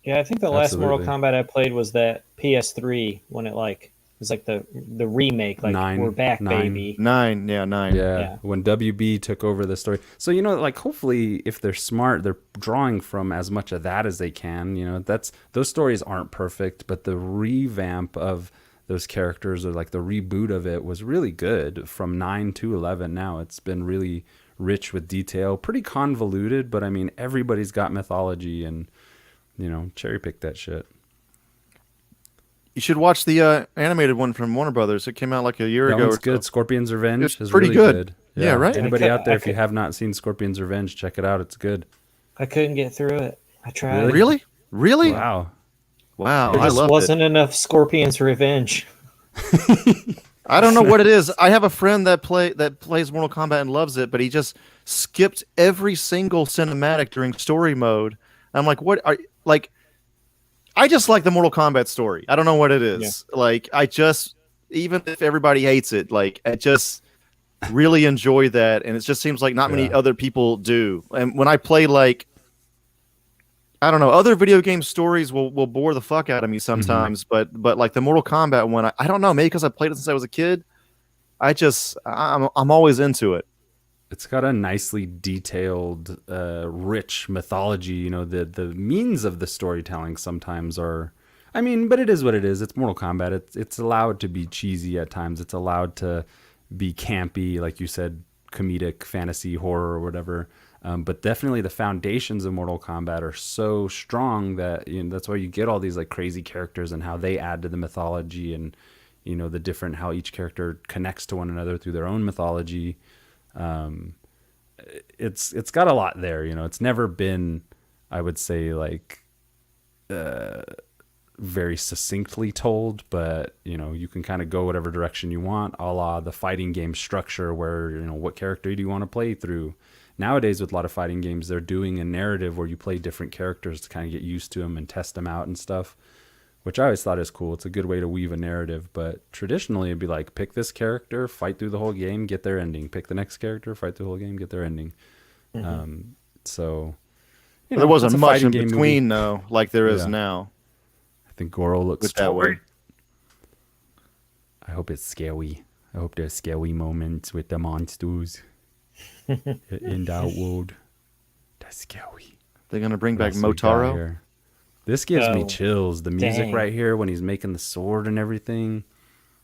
Yeah, I think the last Mortal Absolutely. Kombat I played was that PS3 when it like was like the remake, like 9, we're back, 9. baby. 9. Yeah, Yeah. when WB took over the story. So, you know, like hopefully if they're smart, they're drawing from as much of that as they can. You know, those stories aren't perfect, but the revamp of those characters, or like the reboot of it, was really good from 9 to 11. Now it's been really rich with detail, pretty convoluted, but I mean, everybody's got mythology, and, you know, cherry pick that shit. You should watch the animated one from Warner Brothers. It came out like a year That ago. one's or good. so. Scorpion's Revenge It's is pretty really good. good. Yeah, right? Anybody out there, if you I have not seen Scorpion's Revenge, check it out. It's good. I couldn't get through it. I tried. Really? Really? Wow. Wow, There I just love wasn't enough Scorpion's Revenge. I don't know what it is. I have a friend that plays Mortal Kombat and loves it, but he just skipped every single cinematic during story mode. I'm like, what are like? I just like the Mortal Kombat story. I don't know what it is. Like, I just, even if everybody hates it, like, I just really enjoy that, and it just seems like not many other people do. And when I play like I don't know. Other video game stories will bore the fuck out of me sometimes, but like the Mortal Kombat one, I don't know. Maybe because I played it since I was a kid. I'm always into it. It's got a nicely detailed, rich mythology. You know, the means of the storytelling sometimes are, I mean, but it is what it is. It's Mortal Kombat. It's allowed to be cheesy at times. It's allowed to be campy, like you said, comedic, fantasy, horror, or whatever. But definitely the foundations of Mortal Kombat are so strong that, you know, that's why you get all these like crazy characters and how they add to the mythology, and, you know, the different, how each character connects to one another through their own mythology. It's got a lot there, you know. It's never been, I would say, like very succinctly told, but, you know, you can kind of go whatever direction you want, a la the fighting game structure, where, you know, what character do you want to play through. Nowadays, with a lot of fighting games, they're doing a narrative where you play different characters to kind of get used to them and test them out and stuff, which I always thought is cool. It's a good way to weave a narrative. But traditionally, it'd be like, pick this character, fight through the whole game, get their ending. Pick the next character, fight through the whole game, get their ending. So, you know, There wasn't it's a much in fighting game between, movie. though, like there is Yeah. now. I think Goro looks With that way. I hope it's scary. I hope there's scary moments with the monsters in that world. That's scary. They're gonna bring What back else we got Motaro. here? This gives me Oh, chills. The music dang. right here when he's making the sword and everything.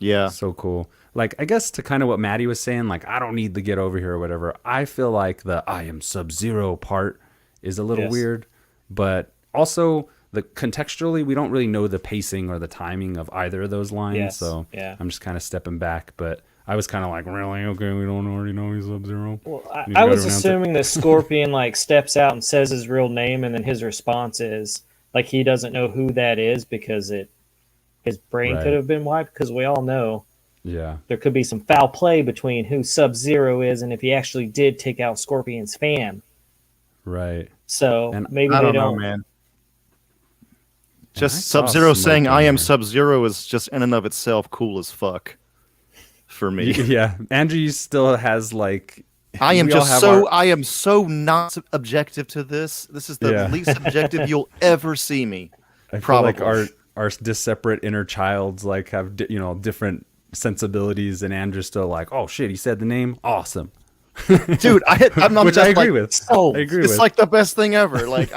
Yeah, So cool. Like, I guess to kind of what Matty was saying, like, I don't need to get over here or whatever. I feel like the I am Sub-Zero part is a little Yes. weird, but also the contextually, we don't really know the pacing or the timing of either of those lines. Yes, So yeah. I'm just kind of stepping back, but I was kind of like, really? Okay, we don't already know he's Sub-Zero. Well, You I gotta was announce it. assuming that Scorpion like steps out and says his real name, and then his response is like he doesn't know who that is because his brain Right. could have been wiped. Because we all know Yeah. there could be some foul play between who Sub-Zero is and if he actually did take out Scorpion's fan. Right. So And maybe I they don't know, don't. man. I Just saw Sub-Zero smoke saying in "I am there. Sub-Zero" is just in and of itself cool as fuck for me. Yeah. Andrew still has like. I am we all just have so our- I am so not objective to this. This is the Yeah. least objective you'll ever see me. I feel Probably. like our separate inner childs like have you know, different sensibilities, and Andrew's still like, oh shit, he said the name, awesome. Dude, I'm Which just I agree like, with. Oh, I agree it's with. like the best thing ever. Like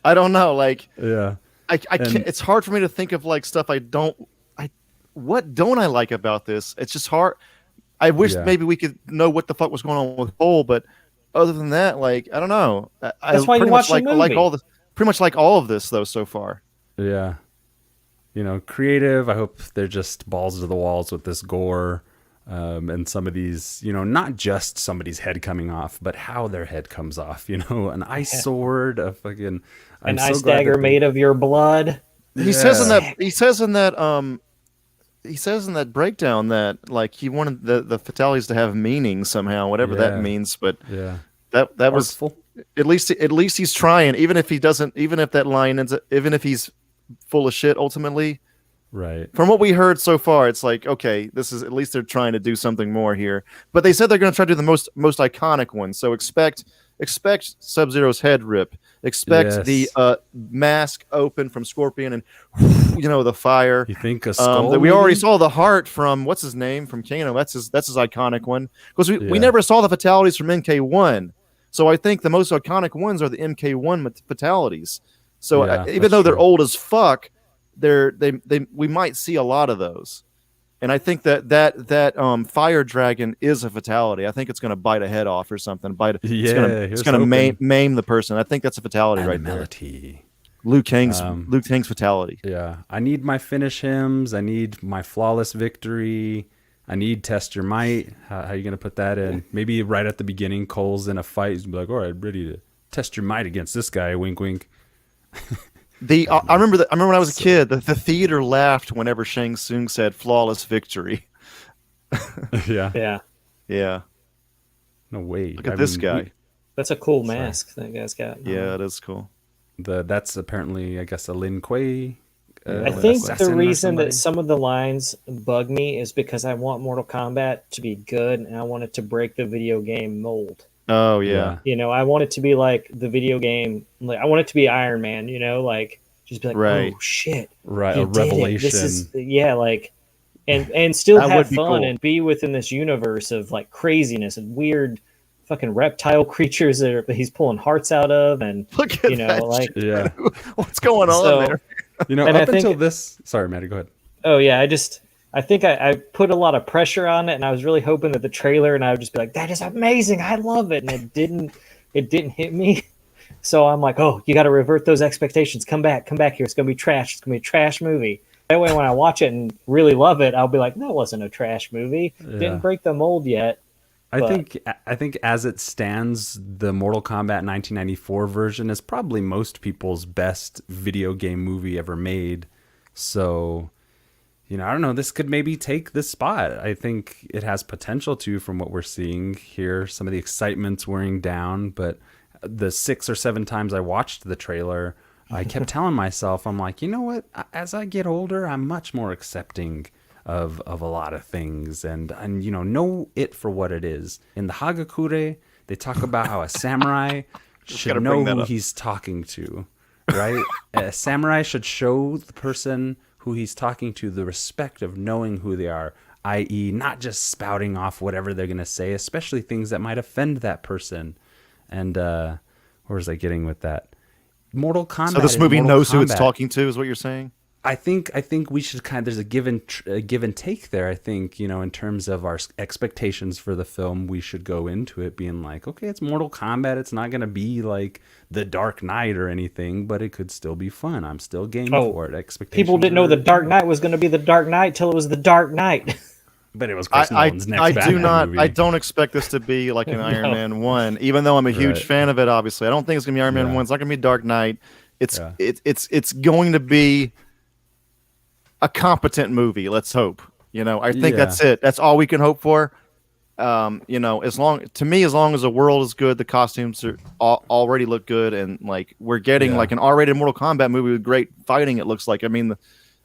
I don't know. Like Yeah. I And- can't, it's hard for me to think of like stuff what don't I like about this? It's just hard. I wish Yeah. maybe we could know what the fuck was going on with Cole, but other than that, like I don't know. That's why you pretty watch much the like movie. all the pretty much like all of this though so far. Yeah. You know, creative. I hope they're just balls to the walls with this gore. And some of these, you know, not just somebody's head coming off, but how their head comes off, you know, an ice sword, a fucking an I'm so ice glad dagger that they- made of your blood. He says in that breakdown that like he wanted the fatalities to have meaning somehow, whatever Yeah. that means. But Yeah. that was Artful. at least he's trying, even if he doesn't, even if that line ends up, even if he's full of shit ultimately. Right. From what we heard so far, it's like, okay, this is at least they're trying to do something more here. But they said they're going to try to do the most iconic one. So expect Sub-Zero's head rip. Expect Yes. the mask open from Scorpion, and you know the fire. You think a skull? That we already maybe? saw the heart from what's his name from Kano. That's his iconic one because we Yeah. never saw the fatalities from MK1. So I think the most iconic ones are the MK1 fatalities. So Yeah, even that's though they're true. old as fuck, we might see a lot of those. And I think that fire dragon is a fatality. I think it's going to bite a head off or something. Yeah, It's here's going to hoping. maim the person. I think that's a fatality right there. Animality. Liu Kang's fatality. Yeah. I need my finish hymns. I need my flawless victory. I need test your might. How you going to put that in? Maybe right at the beginning, Cole's in a fight. He's gonna be like, all right, ready to test your might against this guy. Wink, wink. I remember when I was a kid, the theater laughed whenever Shang Tsung said flawless victory. Yeah. Yeah, Yeah. No way. Look at this guy. that's a cool mask that guy's got. Yeah, it is cool. That's apparently, I guess, a Lin Kuei. I think the assassin or reason somebody. that some of the lines bug me is because I want Mortal Kombat to be good and I want it to break the video game mold. Oh yeah. You know, I want it to be like the video game. Like I want it to be Iron Man. You know, like just be like, Right. oh shit, Right, he a did it. revelation. This is like, and still That have would be fun cool. and be within this universe of like craziness and weird fucking reptile creatures that he's pulling hearts out of, and Look at you know, that like shit. Yeah. What's going on So- there? You know, And I up until think- this. Sorry, Matty. Go ahead. oh yeah, I think I put a lot of pressure on it, and I was really hoping that the trailer, and I would just be like, that is amazing, I love it, and it didn't hit me. So I'm like, oh, you got to revert those expectations. Come back here. It's gonna be trash. It's gonna be a trash movie. That way, when I watch it and really love it, I'll be like, that wasn't a trash movie. Yeah. Didn't break the mold yet. I But- think as it stands, the Mortal Kombat 1994 version is probably most people's best video game movie ever made. So, you know, I don't know. This could maybe take this spot. I think it has potential to, from what we're seeing here. Some of the excitement's wearing down, but the 6 or 7 times I watched the trailer, I kept telling myself, I'm like, you know what? As I get older, I'm much more accepting of a lot of things, and you know it for what it is. In the Hagakure, they talk about how a samurai should gotta know bring that who up. he's talking to, right? A samurai should show the person who he's talking to the respect of knowing who they are, i.e., not just spouting off whatever they're going to say, especially things that might offend that person. And where was I getting with that? Mortal Kombat. So this is movie Mortal knows who it's Kombat. talking to, is what you're saying? I think we should there's a give and take there. I think, you know, in terms of our expectations for the film, we should go into it being like, okay, it's Mortal Kombat. It's not going to be like The Dark Knight or anything, but it could still be fun. I'm still game for it. Expectations. People didn't know the Dark Knight was going to be the Dark Knight till it was the Dark Knight. But it was Chris I Nolan's next do Batman not. movie. I don't expect this to be like an Iron Man 1, even though I'm a huge Right. fan of it. Obviously, I don't think it's gonna be Iron Man Yeah. 1. It's not gonna be Dark Knight. It's Yeah. it's going to be a competent movie. Let's hope. You know, I think Yeah. that's it. That's all we can hope for. You know, as long as the world is good, the costumes are already look good, and like we're getting Yeah. like an R-rated Mortal Kombat movie with great fighting. It looks like. I mean,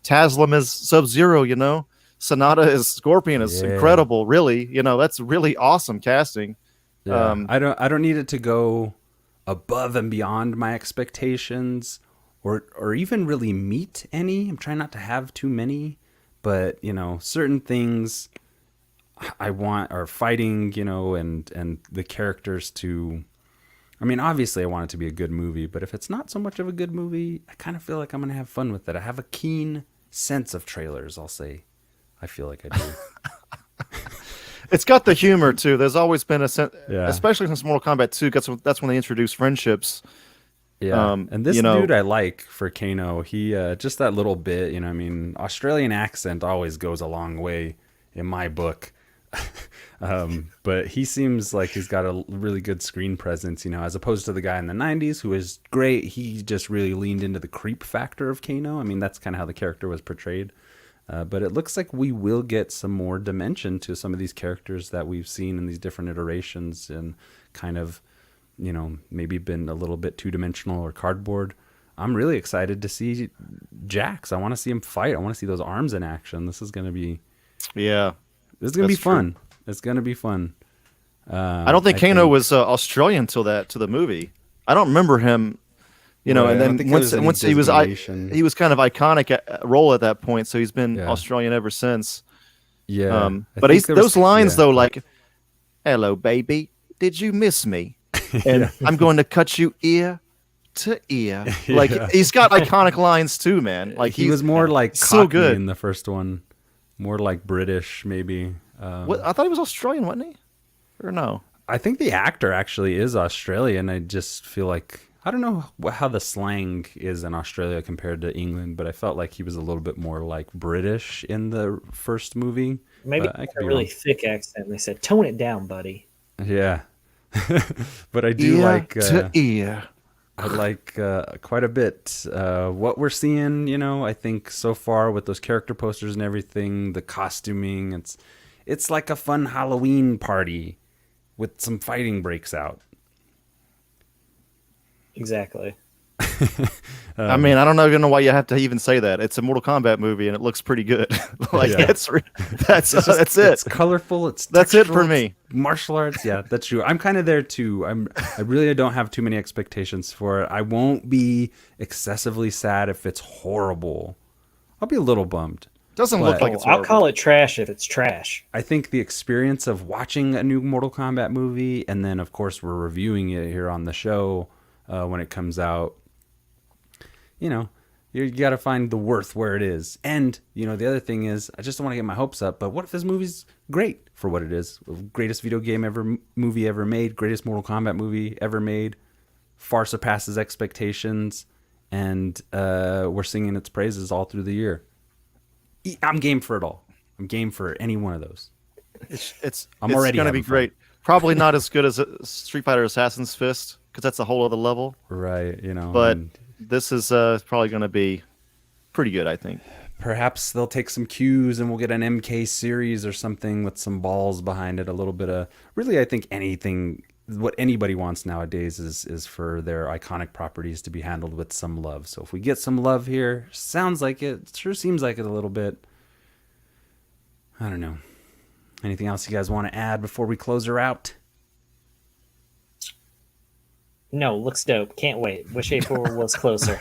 Taslim is Sub-Zero. You know, Sonata is Scorpion. Is Yeah. incredible. Really, you know, that's really awesome casting. Yeah. I don't need it to go above and beyond my expectations, or even really meet any. I'm trying not to have too many, but you know, certain things I want are fighting, you know, and the characters to. I mean, obviously, I want it to be a good movie, but if it's not so much of a good movie, I kind of feel like I'm gonna have fun with it. I have a keen sense of trailers. I'll say, I feel like I do. It's got the humor too. There's always been a sense, Yeah. especially since Mortal Kombat 2. That's when they introduced friendships. Yeah, and this you know- dude I like for Kano. He just that little bit, you know. I mean, Australian accent always goes a long way in my book. But he seems like he's got a really good screen presence, you know, as opposed to the guy in the 90s who is great. He just really leaned into the creep factor of Kano. I mean, that's kind of how the character was portrayed. But it looks like we will get some more dimension to some of these characters that we've seen in these different iterations, and kind of, you know, maybe been a little bit two-dimensional or cardboard. I'm really excited to see Jax. I want to see him fight. I want to see those arms in action. This is going to be Yeah, be That's true. fun. It's going to be fun. I don't think Kano was Australian till the movie. I don't remember him. You know, Right, I don't and think then there was any once he was designation. he was kind of iconic role at that point, so he's been Yeah. Australian ever since. Yeah. I But think he's there those was- lines yeah. though, like, "Hello, baby, did you miss me?" And I'm going to cut you ear to ear. Like Yeah. he's got iconic lines too, man. Like he was more like so Cockney good. in the first one, more like British maybe. What, I thought he was Australian, wasn't he? Or no? I think the actor actually is Australian. I just feel like I don't know how the slang is in Australia compared to England, but I felt like he was a little bit more like British in the first movie. Maybe But I could a be really wrong. thick accent. They said, tone it down, buddy. Yeah. But I do Ear like to ear. I like quite a bit what we're seeing. You know, I think so far with those character posters and everything, the costuming, it's like a fun Halloween party with some fighting breaks out. Exactly. I mean, I don't know why you have to even say that. It's a Mortal Kombat movie, and it looks pretty good. Like Yeah. that's it. It's colorful. That's it textural, for me. it's martial arts. Yeah, that's true. I'm kind of there too. I really don't have too many expectations for it. I won't be excessively sad if it's horrible. I'll be a little bummed. Doesn't look like it's I'll horrible. call it trash if it's trash. I think the experience of watching a new Mortal Kombat movie, and then of course we're reviewing it here on the show when it comes out. You know, you got to find the worth where it is. And, you know, the other thing is, I just don't want to get my hopes up, but what if this movie's great for what it is? Greatest video game movie ever made, greatest Mortal Kombat movie ever made, far surpasses expectations, and we're singing its praises all through the year. I'm game for it all. I'm game for any one of those. It's already going to having be fun. great. Probably not as good as Street Fighter Assassin's Fist, because that's a whole other level. Right, you know. But and this is probably going to be pretty good, I think. perhaps they'll take some cues and we'll get an MK series or something with some balls behind it. A little bit of really, I think anything, what anybody wants nowadays is for their iconic properties to be handled with some love. So if we get some love here, sounds like it, sure seems like it a little bit. I don't know. Anything else you guys want to add before we close her out? No, looks dope. Can't wait. Wish April was closer.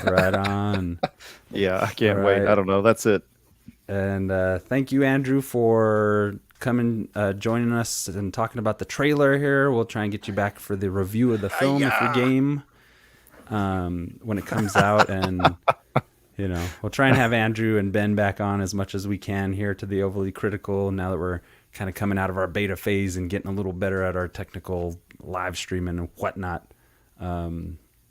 Right on. Yeah, I can't All wait. right. I don't know. That's it. And thank you, Andrew, for coming, joining us and talking about the trailer here. We'll try and get you back for the review of the film if you're game when it comes out. And, you know, we'll try and have Andrew and Ben back on as much as we can here to the Overly Critical now that we're kind of coming out of our beta phase and getting a little better at our technical live streaming and whatnot.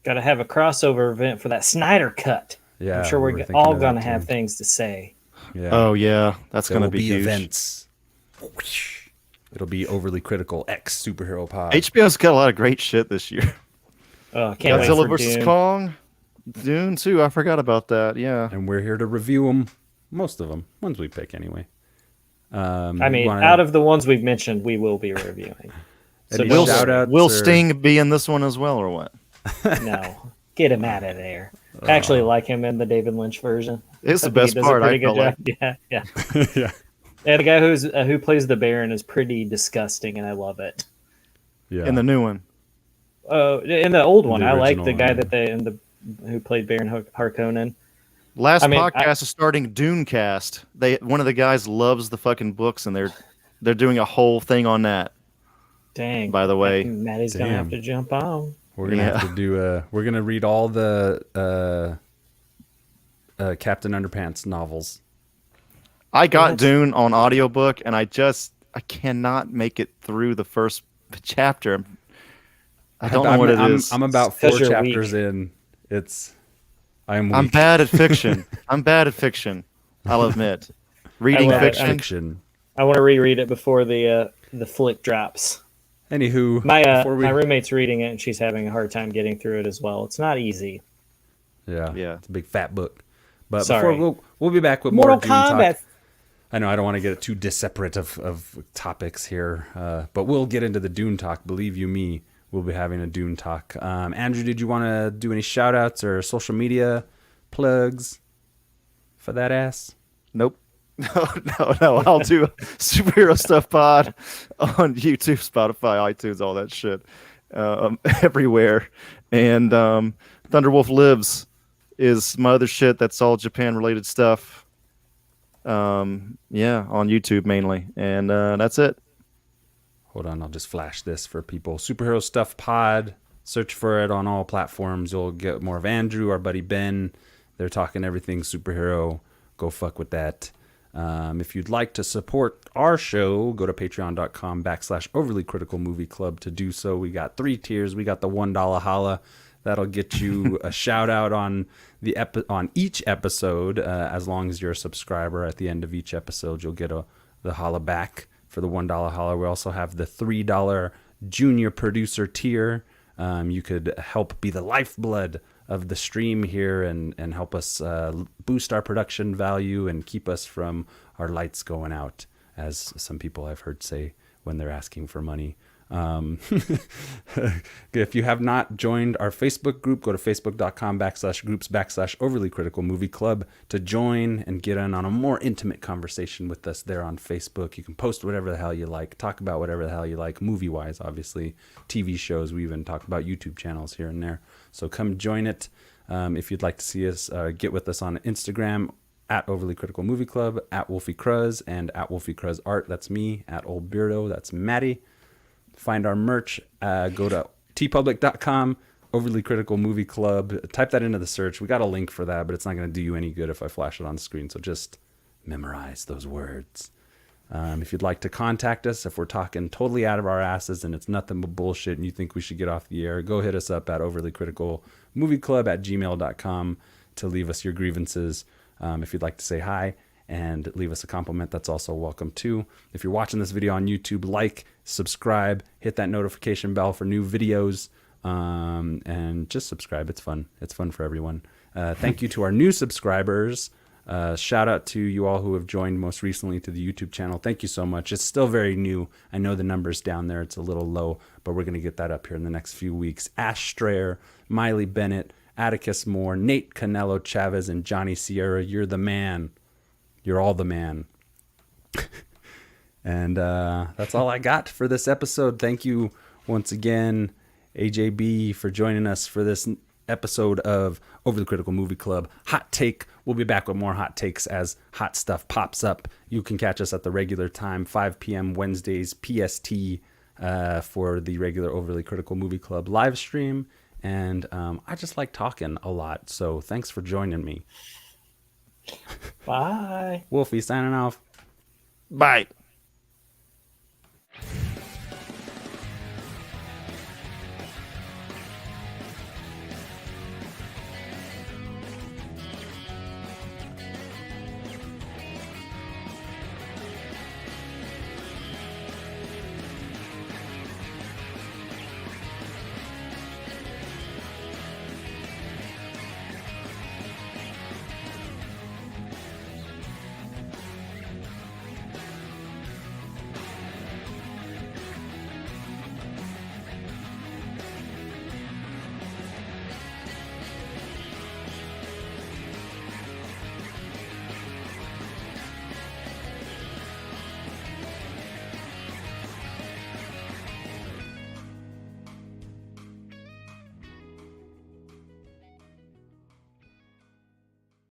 Got to have a crossover event for that Snyder cut. Yeah, I'm sure we we're were thinking all of going to that have too. things to say. Yeah. Oh yeah, that's There going to will be huge. events. It'll be Overly Critical X Superhero Pod. HBO's got a lot of great shit this year. Oh, can't wait Godzilla for vs Dune. Kong, Dune too. I forgot about that. Yeah. And we're here to review them. Most of them. Ones we pick anyway. I mean, out of the ones we've mentioned, we will be reviewing. So Any don't shout worry. outs Will or- Sting be in this one as well, or what? No, get him out of there. I actually like him in the David Lynch version. It's the I think he best does a part. pretty I good feel like. job. Yeah. Yeah. And the guy who plays the Baron is pretty disgusting, and I love it. Yeah. In the new one. In the old one, The I like the original guy one. who played Baron Harkonnen. Last I mean, podcast is starting Dunecast. One of the guys loves the fucking books, and they're doing a whole thing on that. Dang. By the way. Matty's gonna have to jump on. We're gonna have to do we're gonna read all the Captain Underpants novels. I got What? Dune on audiobook, and I cannot make it through the first chapter. I don't know what it is. I'm about It's 'cause 4 you're chapters weak. in. I'm weak. I'm bad at fiction. I'm bad at fiction. I'll admit. Reading I love it. fiction. fiction. I want to reread it before the flick drops. Anywho, My before we, my roommate's reading it, and she's having a hard time getting through it as well. It's not easy. yeah, Yeah. it's a big fat book. But Sorry. before we'll be back with Mortal more Dune talk. Kombat. I know I don't want to get too disseparate of topics here, but we'll get into the Dune talk. Believe you me, we'll be having a Dune talk. Andrew, did you want to do any shout outs or social media plugs for that ass? Nope. No. I'll do Superhero Stuff Pod on YouTube, Spotify, iTunes, all that shit. Everywhere. And Thunderwolf Lives is my other shit. That's all Japan related stuff. On YouTube mainly. And that's it. Hold on, I'll just flash this for people. Superhero Stuff Pod. Search for it on all platforms. You'll get more of Andrew, our buddy Ben. They're talking everything superhero. Go fuck with that. If you'd like to support our show, go to patreon.com/overly critical movie club to do so. We got 3 tiers. We got the $1 holla. That'll get you a shout out on on each episode. As long as you're a subscriber, at the end of each episode, you'll get the holla back for the $1 holla. We also have the $3 junior producer tier. You could help be the lifeblood of the stream here and help us boost our production value and keep us from our lights going out, as some people I've heard say when they're asking for money. If you have not joined our Facebook group, go to facebook.com/groups/overly critical movie club to join and get in on a more intimate conversation with us there on Facebook. You can post whatever the hell you like, talk about whatever the hell you like, movie wise, obviously, TV shows. We even talk about YouTube channels here and there. So come join it. If you'd like to see us, get with us on Instagram at Overly Critical Movie Club, at Wolfie Cruz, and at Wolfie Cruz Art. That's me. At Old Beardo. That's Matty. Find our merch. Go to tpublic.com, Overly Critical Movie Club. Type that into the search. We got a link for that, but it's not going to do you any good if I flash it on the screen. So just memorize those words. If you'd like to contact us, if we're talking totally out of our asses and it's nothing but bullshit and you think we should get off the air, go hit us up at overlycriticalmovieclub@gmail.com to leave us your grievances. If you'd like to say hi and leave us a compliment, that's also welcome too. If you're watching this video on YouTube, like, subscribe, hit that notification bell for new videos, and just subscribe. It's fun. It's fun for everyone. Thank you to our new subscribers. Shout out to you all who have joined most recently to the YouTube channel. Thank you so much. It's still very new. I know the numbers down there, it's a little low, but we're going to get that up here in the next few weeks. Ash Strayer, Miley Bennett, Atticus Moore, Nate Canelo Chavez, and Johnny Sierra. You're the man. You're all the man. And that's all I got for this episode. Thank you once again, AJB, for joining us for this episode of Over the Critical Movie Club Hot Take. We'll be back with more hot takes as hot stuff pops up. You can catch us at the regular time, 5 p.m. Wednesdays PST, for the regular Overly Critical Movie Club live stream. And I just like talking a lot, so thanks for joining me. Bye. Wolfie signing off. Bye.